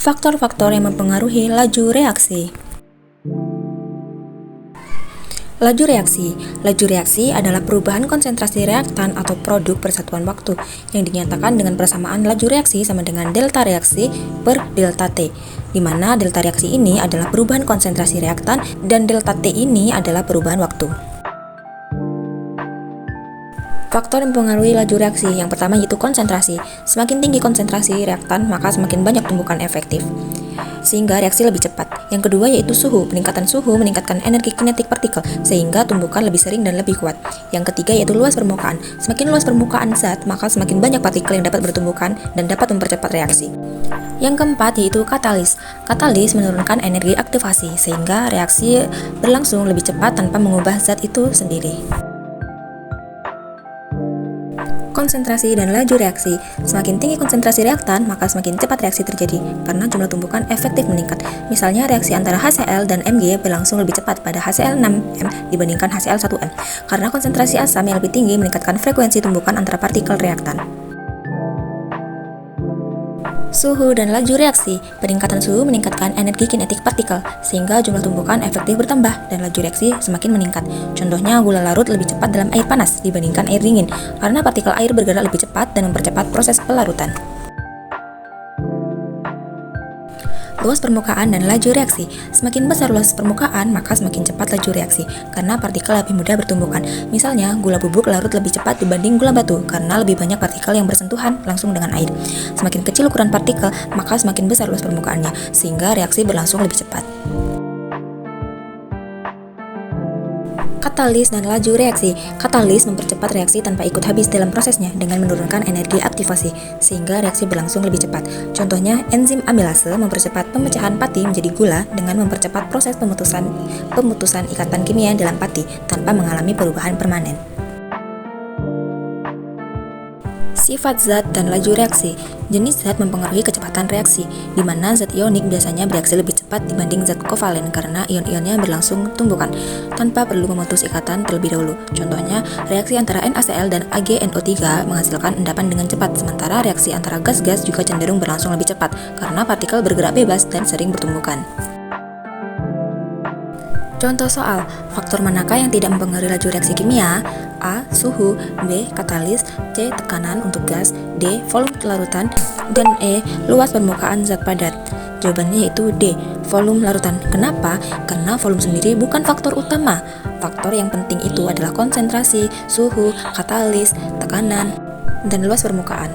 Faktor-faktor yang mempengaruhi laju reaksi. Laju reaksi. Laju reaksi adalah perubahan konsentrasi reaktan atau produk persatuan waktu yang dinyatakan dengan persamaan laju reaksi sama dengan delta reaksi per delta T, di mana delta reaksi ini adalah perubahan konsentrasi reaktan dan delta T ini adalah perubahan waktu. Faktor yang mempengaruhi laju reaksi yang pertama yaitu konsentrasi. Semakin tinggi konsentrasi reaktan, maka semakin banyak tumbukan efektif, sehingga reaksi lebih cepat. Yang kedua yaitu suhu. Peningkatan suhu meningkatkan energi kinetik partikel, sehingga tumbukan lebih sering dan lebih kuat. Yang ketiga yaitu luas permukaan. Semakin luas permukaan zat, maka semakin banyak partikel yang dapat bertumbukan dan dapat mempercepat reaksi. Yang keempat yaitu katalis. Katalis menurunkan energi aktivasi, sehingga reaksi berlangsung lebih cepat tanpa mengubah zat itu sendiri. Konsentrasi dan laju reaksi. Semakin tinggi konsentrasi reaktan, maka semakin cepat reaksi terjadi karena jumlah tumbukan efektif meningkat. Misalnya reaksi antara HCl dan Mg berlangsung lebih cepat pada HCl6M dibandingkan HCl1M karena konsentrasi asam yang lebih tinggi meningkatkan frekuensi tumbukan antara partikel reaktan. Suhu dan laju reaksi. Peningkatan suhu meningkatkan energi kinetik partikel, sehingga jumlah tumbukan efektif bertambah dan laju reaksi semakin meningkat. Contohnya, gula larut lebih cepat dalam air panas dibandingkan air dingin, karena partikel air bergerak lebih cepat dan mempercepat proses pelarutan. Luas permukaan dan laju reaksi. Semakin besar luas permukaan, maka semakin cepat laju reaksi, karena partikel lebih mudah bertumbukan. Misalnya, gula bubuk larut lebih cepat dibanding gula batu, karena lebih banyak partikel yang bersentuhan langsung dengan air. Semakin kecil ukuran partikel, maka semakin besar luas permukaannya, sehingga reaksi berlangsung lebih cepat. Katalis dan laju reaksi. Katalis mempercepat reaksi tanpa ikut habis dalam prosesnya dengan menurunkan energi aktivasi, sehingga reaksi berlangsung lebih cepat. Contohnya, enzim amilase mempercepat pemecahan pati menjadi gula dengan mempercepat proses pemutusan ikatan kimia dalam pati tanpa mengalami perubahan permanen. Sifat zat dan laju reaksi. Jenis zat mempengaruhi kecepatan reaksi, di mana zat ionik biasanya bereaksi lebih cepat dibanding zat kovalen karena ion-ionnya berlangsung tumbukan tanpa perlu memutus ikatan terlebih dahulu. Contohnya, reaksi antara NaCl dan AgNO3 menghasilkan endapan dengan cepat, sementara reaksi antara gas-gas juga cenderung berlangsung lebih cepat karena partikel bergerak bebas dan sering bertumbukan. Contoh soal, faktor manakah yang tidak mempengaruhi laju reaksi kimia? A. Suhu, B. Katalis, C. Tekanan untuk gas, D. Volume larutan, dan E. Luas permukaan zat padat. Jawabannya yaitu D. Volume larutan. Kenapa? Karena volume sendiri bukan faktor utama. Faktor yang penting itu adalah konsentrasi, suhu, katalis, tekanan, dan luas permukaan.